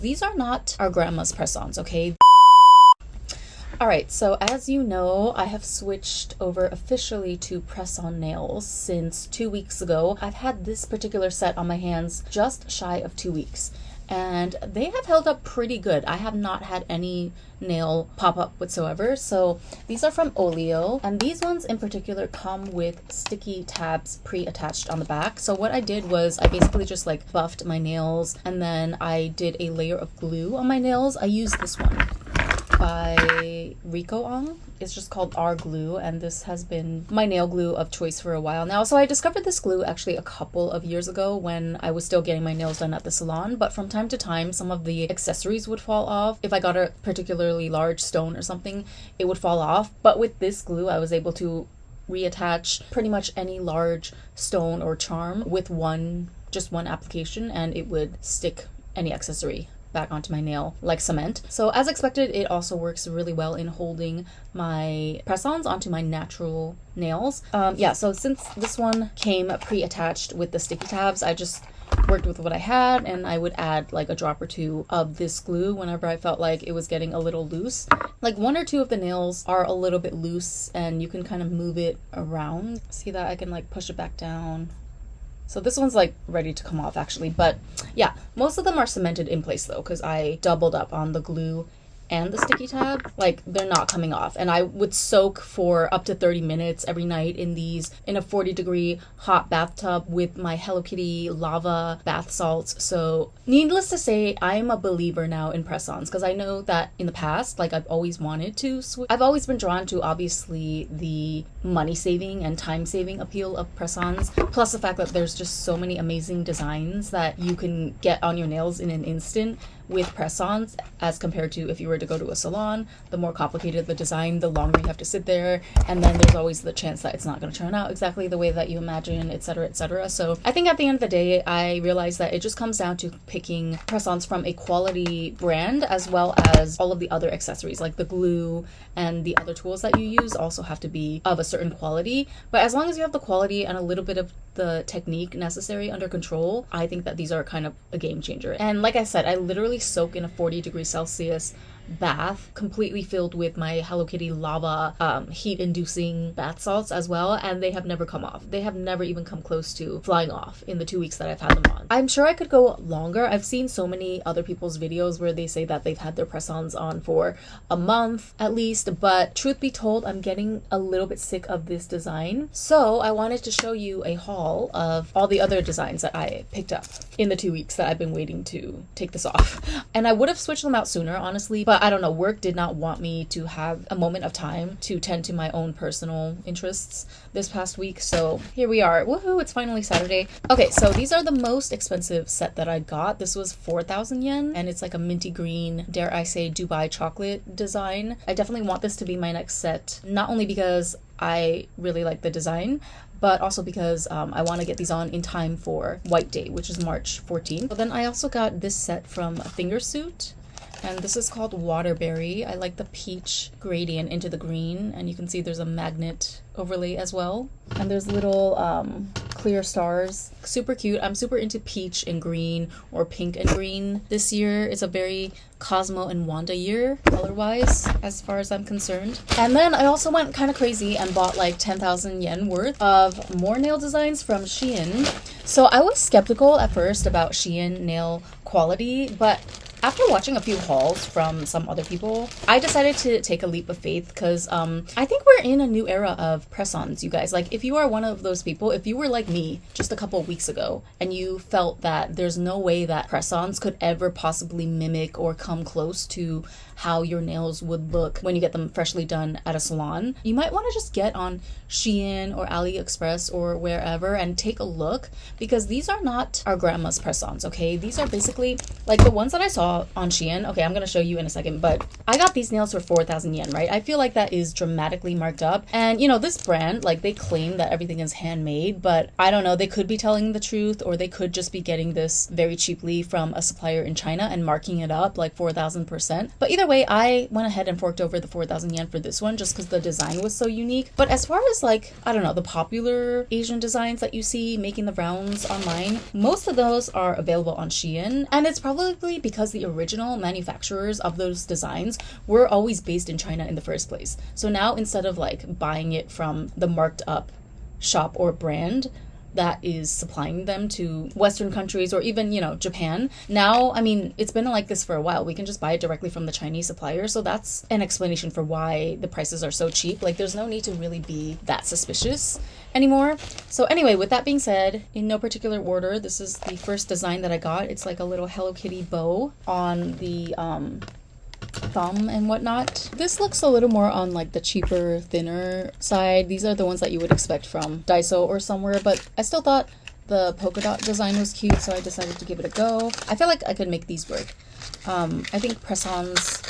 These are not our grandma's press-ons, okay? Alright, so as you know, I have switched over officially to press-on nails since 2 weeks ago. I've had this particular set on my hands just shy of 2 weeks, and they have held up pretty good. I have not had any nail pop up whatsoever. So these are from Oleo, and these ones in particular come with sticky tabs pre-attached on the back. So what I did was I basically just like buffed my nails, and then I did a layer of glue on my nails. I used this one by Rico Ong. It's just called R Glue, and this has been my nail glue of choice for a while now. So I discovered this glue actually a couple of years ago when I was still getting my nails done at the salon, but from time to time some of the accessories would fall off. If I got a particularly large stone or something, it would fall off. But with this glue, I was able to reattach pretty much any large stone or charm with just one application, and it would stick any accessory back onto my nail like cement. So as expected, it also works really well in holding my press-ons onto my natural nails. Yeah, so since this one came pre-attached with the sticky tabs, I just worked with what I had, and I would add like a drop or two of this glue whenever I felt like it was getting a little loose. Like 1 or 2 of the nails are a little bit loose, and you can kind of move it around. See that? I can like push it back down. So this one's like ready to come off actually, but yeah, most of them are cemented in place though, because I doubled up on the glue and the sticky tab. Like, they're not coming off, and I would soak for up to 30 minutes every night in a 40-degree hot bathtub with my Hello Kitty lava bath salts. So needless to say, I'm a believer now in press-ons, because I know that in the past, like, I've always wanted to switch. I've always been drawn to obviously the money saving and time saving appeal of press-ons, plus the fact that there's just so many amazing designs that you can get on your nails in an instant with press-ons, as compared to if you were to go to a salon. The more complicated the design, the longer you have to sit there, and then there's always the chance that it's not going to turn out exactly the way that you imagine, etc., etc. So I think at the end of the day, I realized that it just comes down to picking press-ons from a quality brand, as well as all of the other accessories like the glue and the other tools that you use also have to be of a certain quality. But as long as you have the quality and a little bit of the technique necessary under control, I think that these are kind of a game changer. And like I said, I literally soak in a 40-degree Celsius bath completely filled with my Hello Kitty lava heat-inducing bath salts as well, and they have never come off. They have never even come close to flying off in the 2 weeks that I've had them on. I'm sure I could go longer. I've seen so many other people's videos where they say that they've had their press-ons on for a month at least, but truth be told, I'm getting a little bit sick of this design. So I wanted to show you a haul of all the other designs that I picked up in the 2 weeks that I've been waiting to take this off. And I would have switched them out sooner, honestly, but I don't know, work did not want me to have a moment of time to tend to my own personal interests this past week. So here we are. Woohoo, it's finally Saturday. Okay, so these are the most expensive set that I got. This was 4,000 yen, and it's like a minty green, dare I say, Dubai chocolate design. I definitely want this to be my next set, not only because I really like the design, but also because I want to get these on in time for White Day, which is March 14th. But then I also got this set from Fingersuit, and this is called Waterberry. I like the peach gradient into the green, and you can see there's a magnet overlay as well. And there's little clear stars. Super cute. I'm super into peach and green, or pink and green. This year is a very Cosmo and Wanda year, color-wise, as far as I'm concerned. And then I also went kind of crazy and bought like 10,000 yen worth of more nail designs from SHEIN. So I was skeptical at first about SHEIN nail quality, but after watching a few hauls from some other people, I decided to take a leap of faith, because I think we're in a new era of press-ons, you guys. Like, if you are one of those people, if you were like me just a couple of weeks ago and you felt that there's no way that press-ons could ever possibly mimic or come close to how your nails would look when you get them freshly done at a salon, you might want to just get on SHEIN or AliExpress or wherever and take a look, because these are not our grandma's press-ons, okay? These are basically like the ones that I saw on SHEIN. Okay, I'm gonna show you in a second, but I got these nails for 4,000 yen, right? I feel like that is dramatically marked up. And you know, this brand, like, they claim that everything is handmade, but I don't know, they could be telling the truth, or they could just be getting this very cheaply from a supplier in China and marking it up like 4,000%. But either way, I went ahead and forked over the 4,000 yen for this one just because the design was so unique. But as far as like, I don't know, the popular Asian designs that you see making the rounds online, most of those are available on SHEIN, and it's probably because the the original manufacturers of those designs were always based in China in the first place. So now instead of like buying it from the marked up shop or brand that is supplying them to Western countries or even, you know, Japan. Now, I mean, it's been like this for a while. We can just buy it directly from the Chinese supplier. So that's an explanation for why the prices are so cheap. Like, there's no need to really be that suspicious anymore. So anyway, with that being said, in no particular order, this is the first design that I got. It's like a little Hello Kitty bow on the thumb and whatnot. This looks a little more on like the cheaper, thinner side. These are the ones that you would expect from Daiso or somewhere, but I still thought the polka dot design was cute, so I decided to give it a go. I feel like I could make these work. I think press-ons,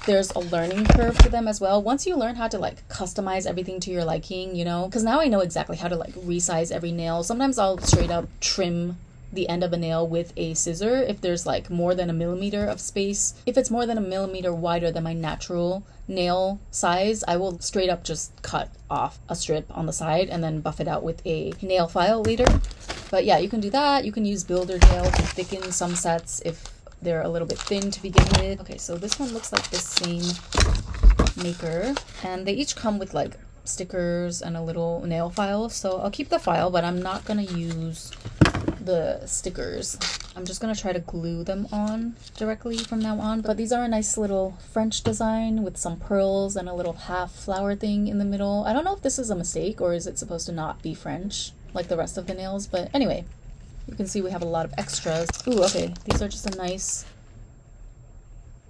there's a learning curve to them as well. Once you learn how to like customize everything to your liking, you know, because now I know exactly how to like resize every nail. Sometimes I'll straight up trim the end of a nail with a scissor if there's like more than 1 millimeter of space. If it's more than 1 millimeter wider than my natural nail size, I will straight up just cut off a strip on the side and then buff it out with a nail file later. But yeah, you can do that. You can use builder gel to thicken some sets if they're a little bit thin to begin with. Okay, so this one looks like the same maker, and they each come with like stickers and a little nail file. So I'll keep the file, but I'm not gonna use the stickers. I'm just gonna try to glue them on directly from now on. But these are a nice little French design with some pearls and a little half flower thing in the middle. I don't know if this is a mistake or is it supposed to not be French like the rest of the nails, but anyway, you can see we have a lot of extras. Ooh, okay, these are just a nice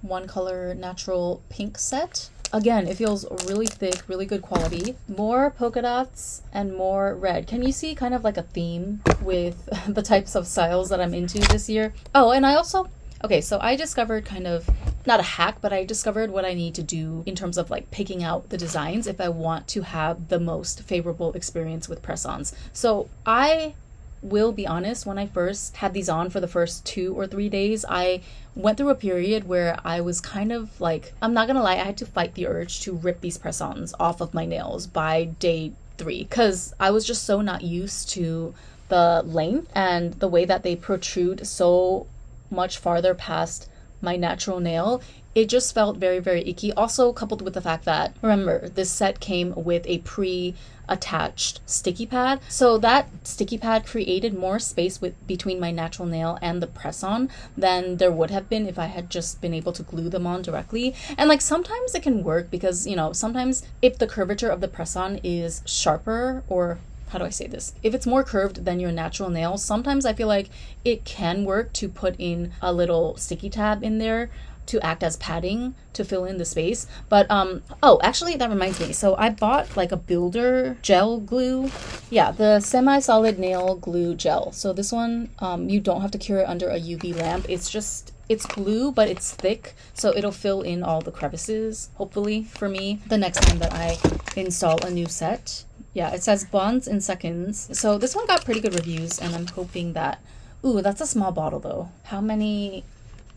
one color natural pink set. Again, it feels really thick, really good quality. More polka dots and more red. Can you see kind of like a theme with the types of styles that I'm into this year? Oh, and I also, okay, so I discovered kind of, not a hack, but I discovered what I need to do in terms of like picking out the designs if I want to have the most favorable experience with press-ons. So I will be honest, when I first had these on for the first 2 or 3 days, I went through a period where I was kind of like, I'm not gonna lie, I had to fight the urge to rip these press-ons off of my nails by day 3 because I was just so not used to the length and the way that they protrude so much farther past my natural nail. It just felt very, very icky. Also coupled with the fact that, remember, this set came with a pre-attached sticky pad. So that sticky pad created more space between my natural nail and the press-on than there would have been if I had just been able to glue them on directly. And like sometimes it can work because, you know, sometimes if the curvature of the press-on is sharper, or how do I say this? If it's more curved than your natural nail, sometimes I feel like it can work to put in a little sticky tab in there to act as padding to fill in the space. But oh, actually that reminds me, so I bought like a builder gel glue. Yeah, the semi-solid nail glue gel. So this one, you don't have to cure it under a UV lamp. It's glue, but it's thick, so it'll fill in all the crevices, hopefully, for me, the next time that I install a new set. Yeah, it says bonds in seconds. So this one got pretty good reviews, and I'm hoping that, ooh, that's a small bottle though. How many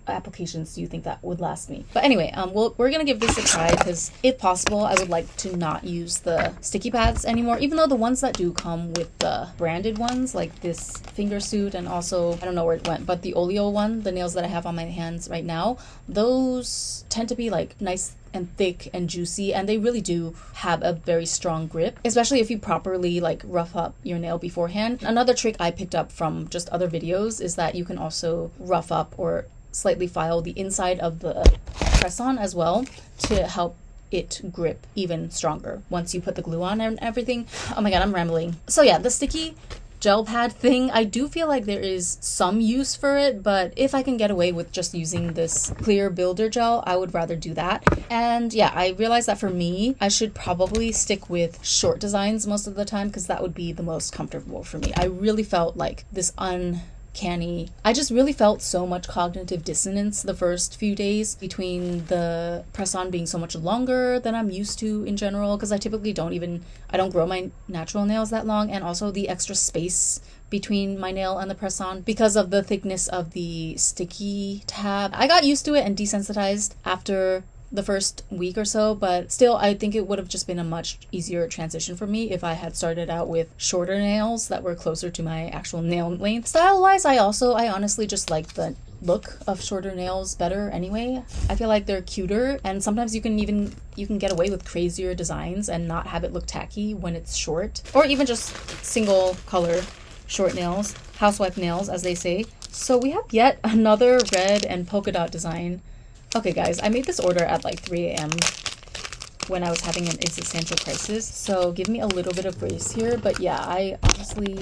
applications do you think that would last me? But anyway, we're gonna give this a try because if possible I would like to not use the sticky pads anymore, even though the ones that do come with the branded ones like this finger suit and also I don't know where it went, but the oleo one, the nails that I have on my hands right now, those tend to be like nice and thick and juicy, and they really do have a very strong grip, especially if you properly like rough up your nail beforehand. Another trick I picked up from just other videos is that you can also rough up or slightly file the inside of the press-on as well to help it grip even stronger once you put the glue on and everything. Oh my god, I'm rambling. So yeah, the sticky gel pad thing, I do feel like there is some use for it, but if I can get away with just using this clear builder gel, I would rather do that. And yeah, I realized that for me, I should probably stick with short designs most of the time because that would be the most comfortable for me. I really felt like this I just really felt so much cognitive dissonance the first few days between the press-on being so much longer than I'm used to in general, because I typically I don't grow my natural nails that long, and also the extra space between my nail and the press-on because of the thickness of the sticky tab. I got used to it and desensitized after the first week or so, but still I think it would have just been a much easier transition for me if I had started out with shorter nails that were closer to my actual nail length. Style wise, I honestly just like the look of shorter nails better anyway. I feel like they're cuter, and sometimes you can get away with crazier designs and not have it look tacky when it's short, or even just single color short nails, housewife nails as they say. So we have yet another red and polka dot design. Okay guys, I made this order at like 3 a.m. when I was having an existential crisis, so give me a little bit of grace here. But yeah, I honestly,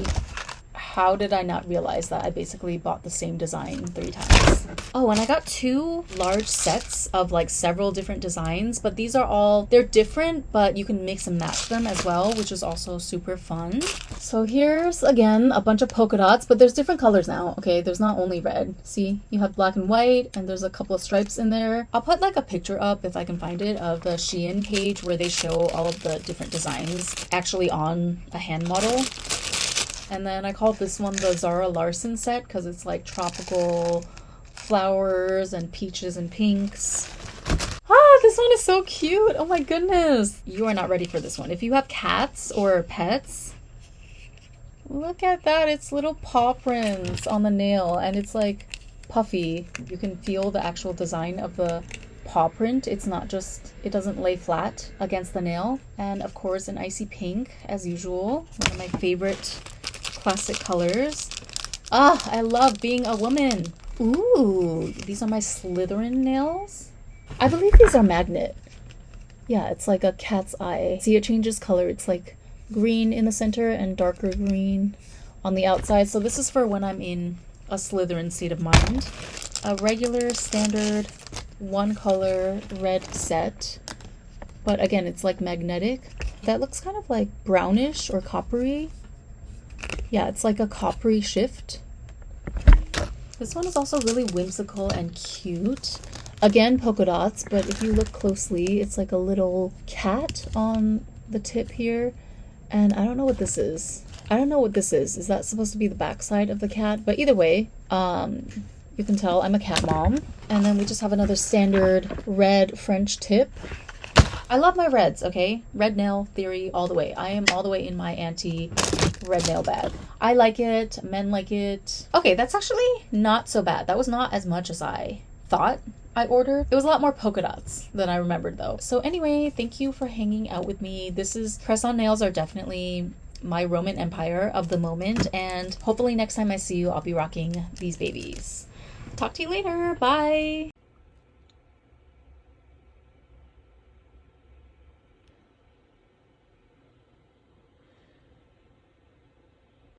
how did I not realize that I basically bought the same design 3 times? Oh, and I got 2 large sets of like several different designs, but these are all, they're different, but you can mix and match them as well, which is also super fun. So here's again a bunch of polka dots, but there's different colors now. Okay, there's not only red. See, you have black and white, and there's a couple of stripes in there. I'll put like a picture up if I can find it of the SHEIN page where they show all of the different designs actually on a hand model. And then I called this one the Zara Larson set because it's like tropical flowers and peaches and pinks. Ah, this one is so cute. Oh my goodness. You are not ready for this one. If you have cats or pets, look at that. It's little paw prints on the nail, and it's like puffy. You can feel the actual design of the paw print. It's not just, it doesn't lay flat against the nail. And of course an icy pink as usual. One of my favorite classic colors. Ah, I love being a woman. Ooh, these are my Slytherin nails. I believe these are magnet. Yeah, it's like a cat's eye. See, it changes color. It's like green in the center and darker green on the outside. So this is for when I'm in a Slytherin state of mind. A regular standard 1 color red set, but again, it's like magnetic. That looks kind of like brownish or coppery. Yeah, it's like a coppery shift. This one is also really whimsical and cute. Again, polka dots, but if you look closely, it's like a little cat on the tip here. And I don't know what this is. I don't know what this is. Is that supposed to be the backside of the cat? But either way, you can tell I'm a cat mom. And then we just have another standard red French tip. I love my reds, okay? Red nail theory all the way. I am all the way in my anti-red nail bag. I like it. Men like it. Okay, that's actually not so bad. That was not as much as I thought I ordered. It was a lot more polka dots than I remembered though. So anyway, thank you for hanging out with me. Press-on nails are definitely my Roman Empire of the moment. And hopefully next time I see you, I'll be rocking these babies. Talk to you later. Bye.